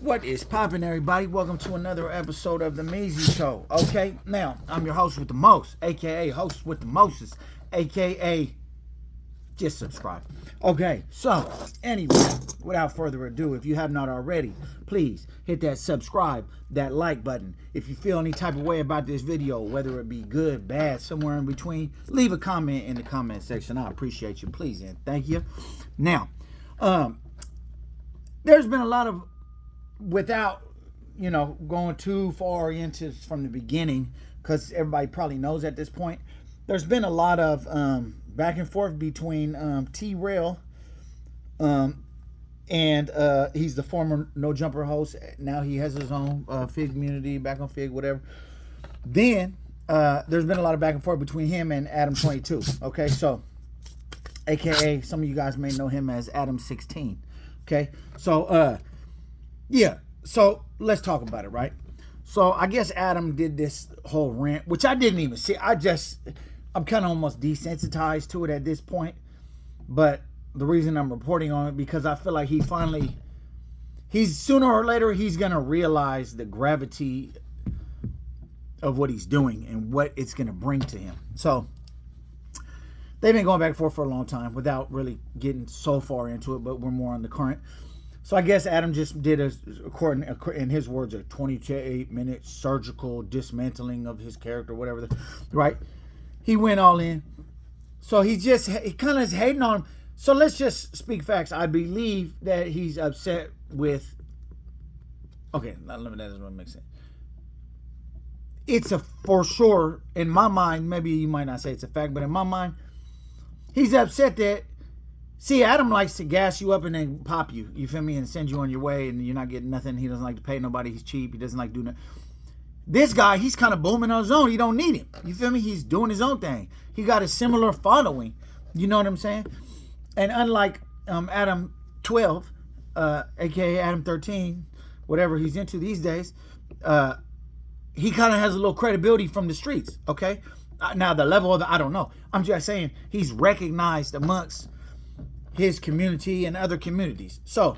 What is poppin', everybody? Welcome to another episode of The Measy Show. Okay, now, I'm your host with the most, a.k.a. host with the mostest, a.k.a. just subscribe. Okay, so, anyway, without further ado, if you have not already, please hit that subscribe, that like button. If you feel any type of way about this video, whether it be good, bad, somewhere in between, leave a comment in the comment section. I appreciate you, please, and thank you. Now, there's been a lot of, without going too far into from the beginning, because everybody probably knows at this point, there's been a lot of back and forth between T-Rell and he's the former No Jumper host. Now he has his own Fig community, back on Fig, whatever. Then there's been a lot of back and forth between him and Adam22. Okay, so aka some of you guys may know him as Adam16. Okay, so yeah, so let's talk about it, right? So I guess Adam did this whole rant, which I didn't even see. I'm kind of almost desensitized to it at this point. But the reason I'm reporting on it, because I feel like he's sooner or later, he's going to realize the gravity of what he's doing and what it's going to bring to him. So they've been going back and forth for a long time without really getting so far into it, but we're more on the current. So I guess Adam just did, in his words, a 28-minute surgical dismantling of his character, whatever, right? He went all in. So he kind of is hating on him. So let's just speak facts. I believe that he's upset with, okay, that doesn't make sense. It's for sure, in my mind, maybe you might not say it's a fact, but in my mind, he's upset that, see, Adam likes to gas you up and then pop you. You feel me? And send you on your way and you're not getting nothing. He doesn't like to pay nobody. He's cheap. He doesn't like doing that. This guy, he's kind of booming on his own. He don't need him. You feel me? He's doing his own thing. He got a similar following. You know what I'm saying? And unlike Adam 12, a.k.a. Adam 13, whatever he's into these days, he kind of has a little credibility from the streets, okay? Now, the level of it, I don't know. I'm just saying he's recognized amongst his community and other communities. So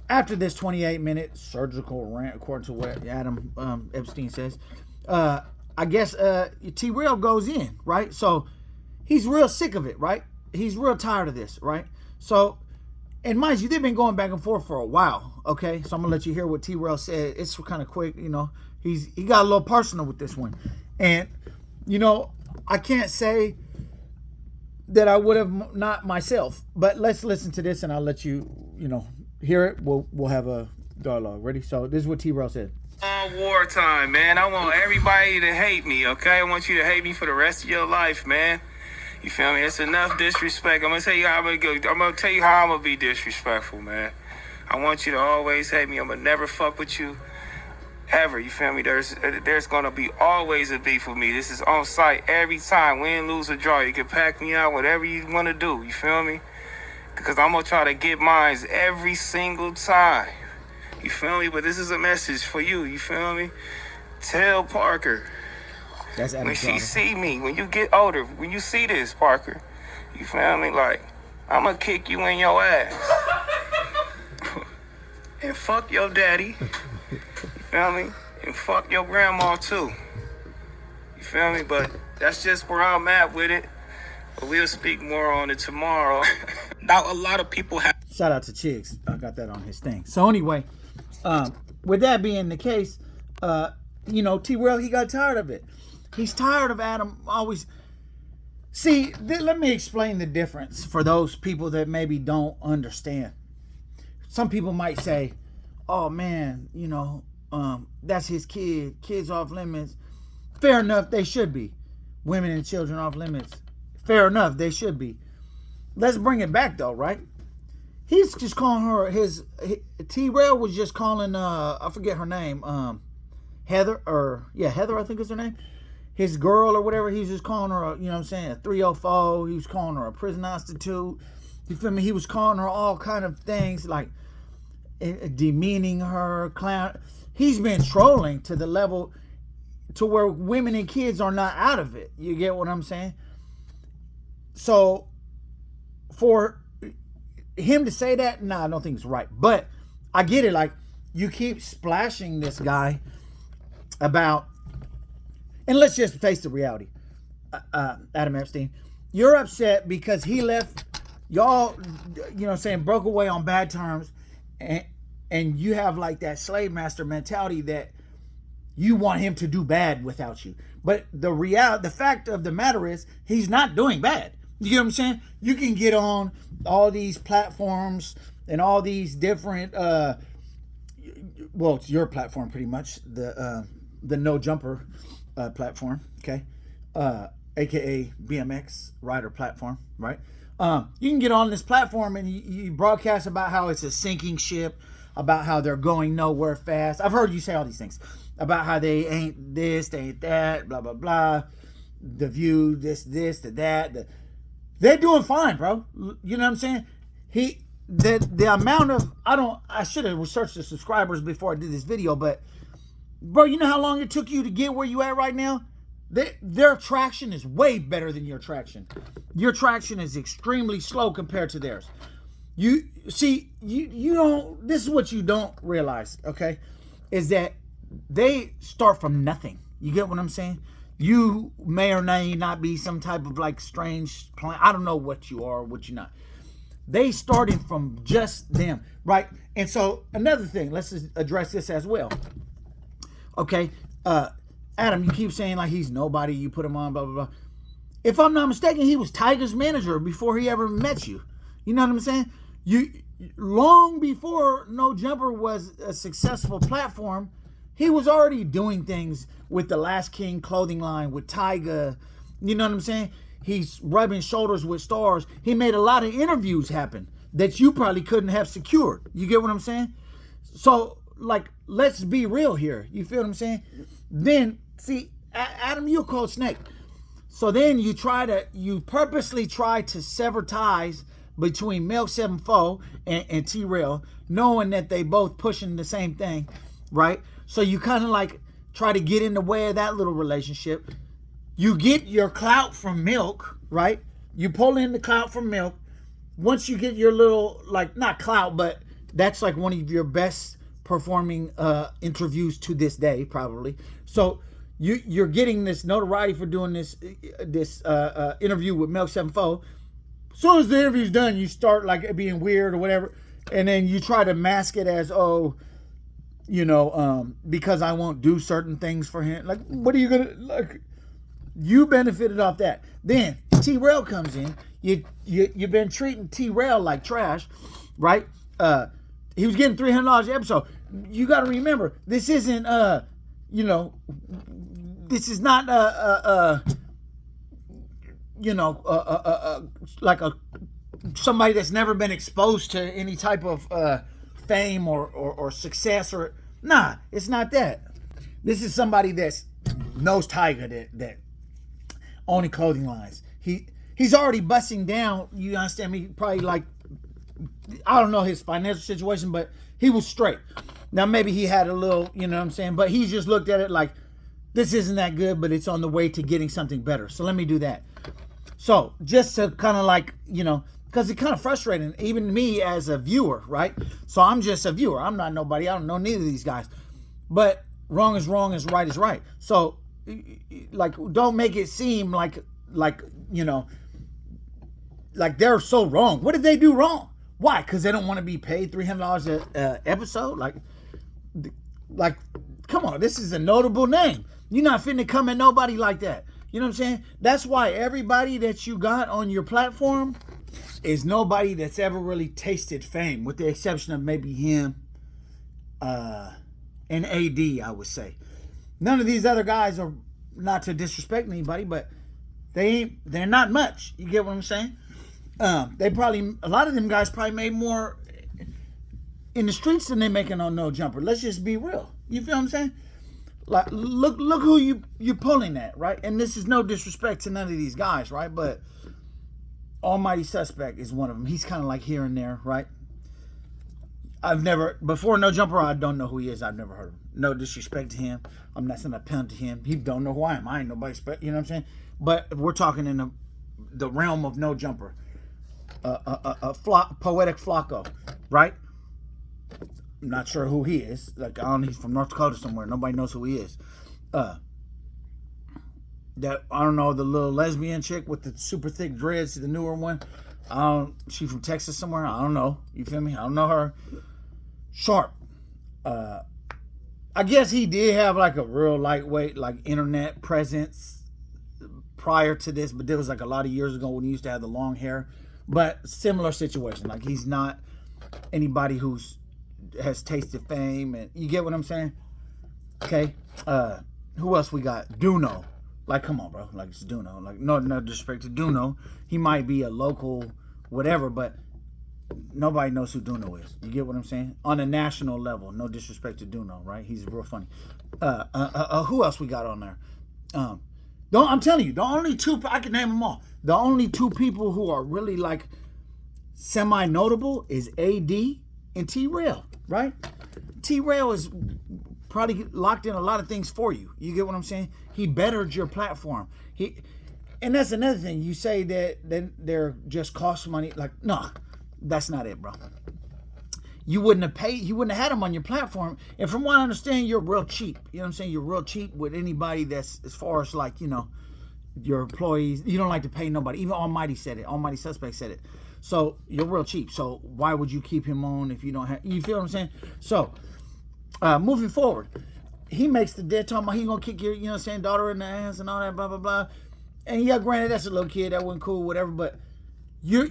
after this 28-minute surgical rant, according to what Adam Epstein says, I guess T-Rell goes in, right? So he's real sick of it, right? He's real tired of this, right? So, and mind you, they've been going back and forth for a while, okay? So I'm gonna let you hear what T-Rell said. It's kind of quick, he got a little personal with this one. And I can't say that I would have not myself, but let's listen to this and I'll let you, hear it. We'll have a dialogue. Ready? So this is what T-Rell said. Wartime, man. I want everybody to hate me, okay? I want you to hate me for the rest of your life, man. You feel me? It's enough disrespect. I'm gonna tell you how I'm gonna go. I'm gonna tell you how I'm gonna be disrespectful, man. I want you to always hate me. I'm gonna never fuck with you ever. You feel me? There's gonna be always a beef with me. This is on site every time. Win, lose, or draw. You can pack me out, whatever you want to do. You feel me? Because I'm gonna try to get mines every single time. You feel me? But this is a message for you. You feel me? Tell Parker. That's when she see me, when you get older, when you see this, Parker, you feel me? Like, I'm gonna kick you in your ass. And fuck your daddy. You feel me? And fuck your grandma too. You feel me? But that's just where I'm at with it. But we'll speak more on it tomorrow. Now, a lot of people have... Shout out to Chicks. I got that on his thing. So anyway, with that being the case, T-Rell, he got tired of it. He's tired of Adam always... See, let me explain the difference for those people that maybe don't understand. Some people might say, oh man, that's his kid. Kids off limits. Fair enough, they should be. Women and children off limits. Fair enough, they should be. Let's bring it back though, right? He's just calling her T-Rell was just calling, I forget her name, Heather, I think is her name. His girl or whatever, he's just calling her, a 304. He was calling her a prison prostitute. You feel me? He was calling her all kind of things, like demeaning her, clown. He's been trolling to the level to where women and kids are not out of it. You get what I'm saying? So for him to say that, nah, I don't think it's right. But I get it. Like, you keep splashing this guy about, and let's just face the reality, Adam Epstein, you're upset because he left y'all, broke away on bad terms, and you have like that slave master mentality that you want him to do bad without you. But the fact of the matter is, he's not doing bad. You get what I'm saying? You can get on all these platforms and all these different, well, it's your platform pretty much, the No Jumper platform, okay? AKA BMX rider platform, right? You can get on this platform and you broadcast about how it's a sinking ship, about how they're going nowhere fast. I've heard you say all these things about how they ain't this, they ain't that, blah, blah, blah. The View, this, that. They're doing fine, bro. You know what I'm saying? The amount of, I should have researched the subscribers before I did this video, but bro, you know how long it took you to get where you at right now? Their traction is way better than your traction. Your traction is extremely slow compared to theirs. You see, you don't, this is what you don't realize, okay? Is that they start from nothing. You get what I'm saying? You may or may not be some type of like strange plan. I don't know what you are or what you're not. They started from just them, right? And so another thing, let's just address this as well. Okay, Adam, you keep saying like he's nobody, you put him on, blah, blah, blah. If I'm not mistaken, he was Tiger's manager before he ever met you. You know what I'm saying? Long before No Jumper was a successful platform, he was already doing things with the Last King clothing line, with Tiger. You know what I'm saying? He's rubbing shoulders with stars. He made a lot of interviews happen that you probably couldn't have secured. You get what I'm saying? So, like, let's be real here. You feel what I'm saying? Then, see, Adam, you're called Snake. So then you purposely try to sever ties between Milk 74 and T-Rell, knowing that they both pushing the same thing, right? So you kind of like try to get in the way of that little relationship. You get your clout from Milk, right? You pull in the clout from Milk. Once you get your little, like, not clout, but that's like one of your best performing interviews to this day, probably. So you're getting this notoriety for doing this interview with Milk 74. As soon as the interview's done, you start like being weird or whatever, and then you try to mask it as, because I won't do certain things for him. Like, what are you gonna, like? You benefited off that. Then T-Rell comes in. You've been treating T-Rell like trash, right? He was getting $300 an episode. You got to remember, this isn't this is not like somebody that's never been exposed to any type of fame or success, or nah, it's not that. This is somebody that's knows Tiger, that owning clothing lines. He's already busting down, you understand me, probably like, I don't know his financial situation, but he was straight. Now maybe he had a little, you know what I'm saying, but he just looked at it like, this isn't that good, but it's on the way to getting something better. So let me do that. So just to kind of like, because it's kind of frustrating, even me as a viewer, right? So I'm just a viewer. I'm not nobody. I don't know neither of these guys. But wrong is wrong, is right is right. So, like, don't make it seem like they're so wrong. What did they do wrong? Why? Because they don't want to be paid $300 an episode? Like, come on, this is a notable name. You're not finna come at nobody like that. You know what I'm saying? That's why everybody that you got on your platform is nobody that's ever really tasted fame, with the exception of maybe him and AD, I would say. None of these other guys are, not to disrespect anybody, but they're not much. You get what I'm saying? A lot of them guys probably made more in the streets than they making on No Jumper. Let's just be real. You feel what I'm saying? Like, look who you're pulling at, right? And this is no disrespect to none of these guys, right? But Almighty Suspect is one of them. He's kind of like here and there, right? Before No Jumper, I don't know who he is. I've never heard of him. No disrespect to him. I'm not saying a pound to him. He don't know who I am. I ain't nobody, you know what I'm saying? But we're talking in the realm of No Jumper. Poetic Flacco, right? I'm not sure who he is. Like, I don't know, he's from North Dakota somewhere. Nobody knows who he is. That, I don't know, the little lesbian chick with the super thick dreads, the newer one. She from Texas somewhere. I don't know. You feel me? I don't know her. Sharp. I guess he did have like a real lightweight, like, internet presence prior to this, but there was like a lot of years ago when he used to have the long hair. But similar situation. Like, he's not anybody who's has tasted fame, and you get what I'm saying? Okay. Who else we got? Duno. Like, come on, bro. Like, it's Duno. Like, no disrespect to Duno. He might be a local whatever, but nobody knows who Duno is. You get what I'm saying? On a national level, no disrespect to Duno, right? He's real funny. Who else we got on there? I'm telling you, the only two, I can name them all. The only two people who are really, like, semi-notable is AD and T-Rell, right? T-Rell is probably locked in a lot of things for you. You get what I'm saying? He bettered your platform. And that's another thing. You say that they're just cost money. Like, no, that's not it, bro. You wouldn't have had them on your platform. And from what I understand, you're real cheap. You know what I'm saying? You're real cheap with anybody that's, as far as, like, you know, your employees. You don't like to pay nobody. Even Almighty said it. Almighty Suspect said it. So you're real cheap. So why would you keep him on if you don't have, you feel what I'm saying? So moving forward, he makes the dead talking about he gonna kick your, you know what I'm saying, daughter in the ass and all that, blah, blah, blah. And yeah, granted, that's a little kid, that wasn't cool, whatever, but you're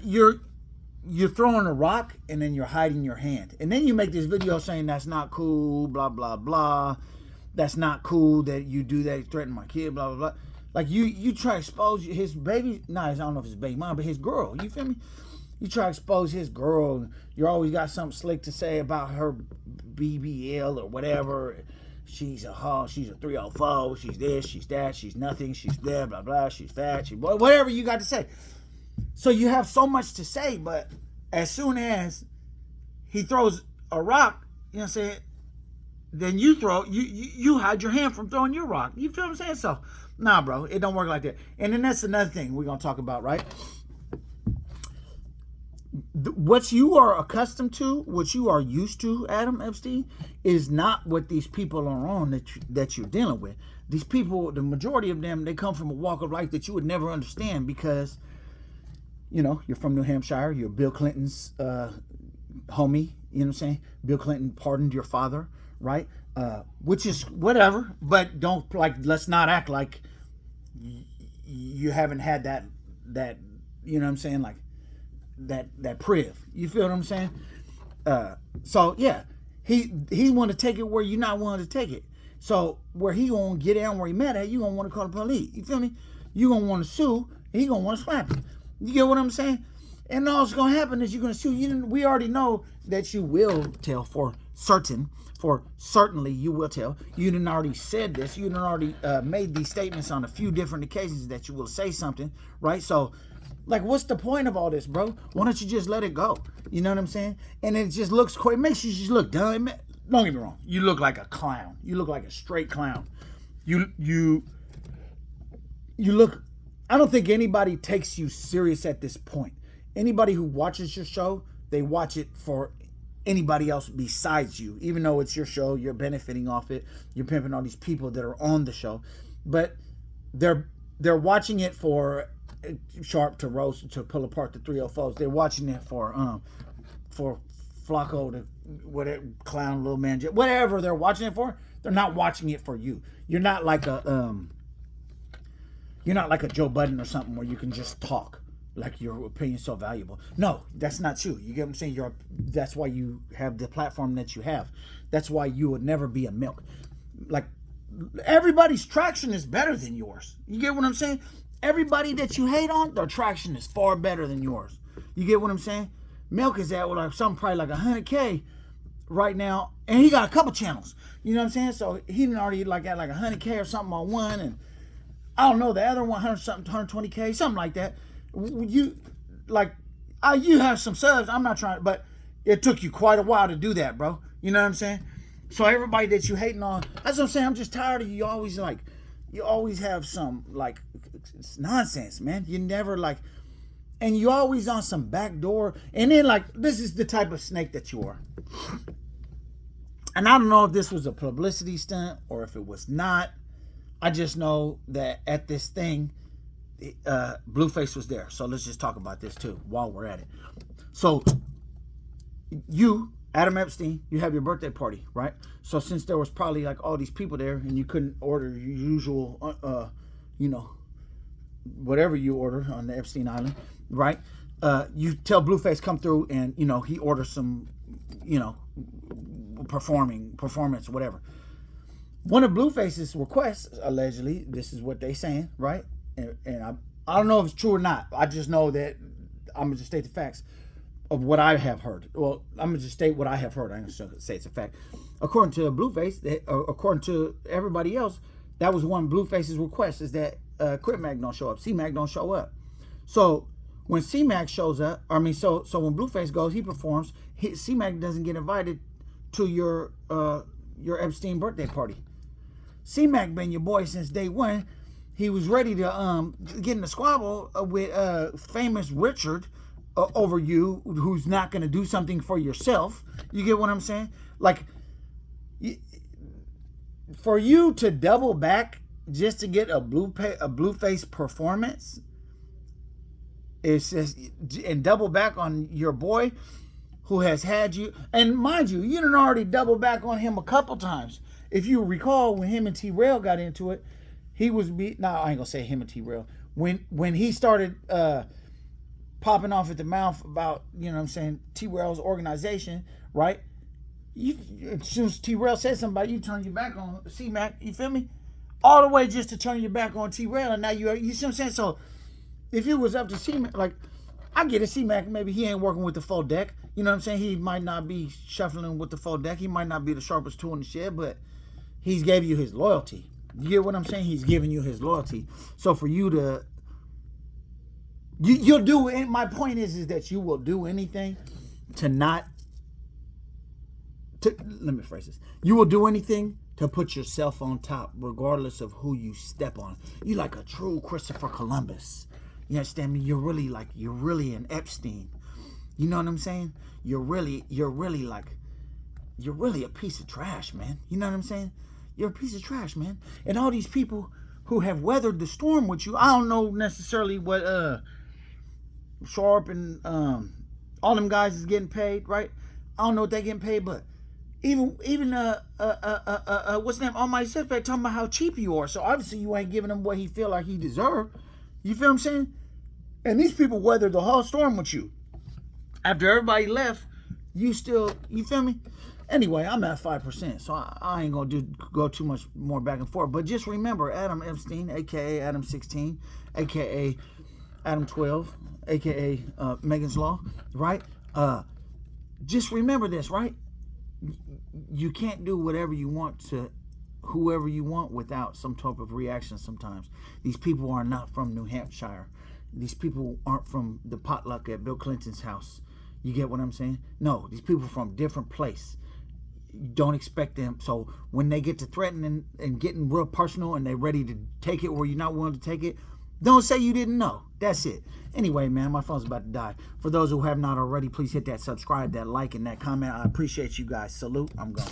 throwing a rock and then you're hiding your hand. And then you make this video saying that's not cool, blah, blah, blah. That's not cool that you do that, you threaten my kid, blah, blah, blah. Like, you try to expose his baby, I don't know if it's baby mom, but his girl, you feel me? You try to expose his girl, you always got something slick to say about her BBL or whatever. She's a hoe, she's a 304, she's this, she's that, she's nothing, she's there, blah, blah, she's fat, whatever you got to say. So you have so much to say, but as soon as he throws a rock, you know what I'm saying, then you hide your hand from throwing your rock. You feel what I'm saying? So, nah, bro, it don't work like that. And then that's another thing we're going to talk about, right? What you are accustomed to, what you are used to, Adam Epstein, is not what these people are on that you're dealing with. These people, the majority of them, they come from a walk of life that you would never understand because, you know, you're from New Hampshire, you're Bill Clinton's homie, you know what I'm saying? Bill Clinton pardoned your father, right? Which is whatever, but don't, like, let's not act like you haven't had that, you know what I'm saying, like, that priv. You feel what I'm saying? So yeah, he want to take it where you're not willing to take it. So where he gonna get down where he mad at, you gonna want to call the police. You feel me? You gonna want to sue, and he gonna want to slap you. You get what I'm saying? And all that's gonna happen is you're gonna sue. We already know that you will tell for certain. For certainly you will tell. You done already said this. You done already made these statements on a few different occasions that you will say something, right? So, like, what's the point of all this, bro? Why don't you just let it go? You know what I'm saying? And it just looks cool. It makes you just look dumb. Don't get me wrong. You look like a clown. You look like a straight clown. You look. I don't think anybody takes you serious at this point. Anybody who watches your show, they watch it for anybody else besides you. Even though it's your show, you're benefiting off it. You're pimping all these people that are on the show, but they're watching it for Sharp to roast, to pull apart the 304s. They're watching it for Flacco to whatever, clown, little man, whatever they're watching it for. They're not watching it for you. You're not like a Joe Budden or something where you can just talk like your opinion's so valuable. No, that's not you. You get what I'm saying? That's why you have the platform that you have. That's why you would never be a milk. Like, everybody's traction is better than yours. You get what I'm saying? Everybody that you hate on, their traction is far better than yours. You get what I'm saying? Milk is at like something probably like 100K right now, and he got a couple channels. You know what I'm saying? So he didn't already like at like 100K or something on one, and I don't know, the other 100 something, 120K, something like that. You have some subs. I'm not trying, but it took you quite a while to do that, bro. You know what I'm saying? So everybody that you hating on, that's what I'm saying. I'm just tired of you always have some, like, it's nonsense, man. You never, like, and you always on some back door. And then, like, this is the type of snake that you are. And I don't know if this was a publicity stunt or if it was not. I just know that at this thing, Blueface was there. So let's just talk about this too while we're at it. So you, Adam Epstein, you have your birthday party, right? So since there was probably like all these people there and you couldn't order your usual, whatever you order on the Epstein Island, right? You tell Blueface come through and, he orders some, performance, whatever. One of Blueface's requests, allegedly, this is what they saying, right? And I don't know if it's true or not. I just know that I'm going to just state the facts of what I have heard. Well, I'm going to just state what I have heard. I'm going to say it's a fact. According to Blueface, according to everybody else, that was one of Blueface's requests, is that Crip Mac don't show up. C-Mac don't show up. So when C-Mac shows up, so when Blueface goes, he performs, C-Mac doesn't get invited to your Epstein birthday party. C-Mac been your boy since day one. He was ready to get in a squabble with famous Richard over you, who's not going to do something for yourself. You get what I'm saying? Like, for you to double back just to get a Blueface performance, it's just, and double back on your boy who has had you, and mind you, you done already double back on him a couple times. If you recall, when him and T-Rell got into it, he was I ain't gonna say him and T-Rell. When he started popping off at the mouth about, T-Rell's organization, right? As soon as T-Rell said something about you, turn your back on C-Mac, you feel me? All the way just to turn your back on T-Rell, and now you see what I'm saying? So if it was up to C-Mac, like, I get it, C-Mac, maybe he ain't working with the full deck. You know what I'm saying? He might not be shuffling with the full deck. He might not be the sharpest tool in the shed, but he's gave you his loyalty. You get what I'm saying? He's giving you his loyalty. So for you to, you'll do it. My point is that you will do anything let me phrase this. You will do anything to put yourself on top, regardless of who you step on. You're like a true Christopher Columbus. You understand me? You're really an Epstein. You know what I'm saying? You're really a piece of trash, man. You know what I'm saying? You're a piece of trash, man. And all these people who have weathered the storm with you, I don't know necessarily what Sharp and all them guys is getting paid, right? I don't know what they getting paid, but even what's the name? Almighty Suspect talking about how cheap you are. So obviously you ain't giving him what he feel like he deserved. You feel what I'm saying? And these people weathered the whole storm with you. After everybody left, you feel me? Anyway, I'm at 5%, so I ain't gonna go too much more back and forth. But just remember, Adam Epstein, aka Adam16, aka Adam12, aka Megan's Law, right? Just remember this, right? You can't do whatever you want to whoever you want without some type of reaction sometimes. These people are not from New Hampshire. These people aren't from the potluck at Bill Clinton's house. You get what I'm saying? No, these people are from different place. You don't expect them. So when they get to threatening and getting real personal and they're ready to take it where you're not willing to take it, don't say you didn't know. That's it. Anyway, man, my phone's about to die. For those who have not already, please hit that subscribe, that like, and that comment. I appreciate you guys. Salute. I'm gone.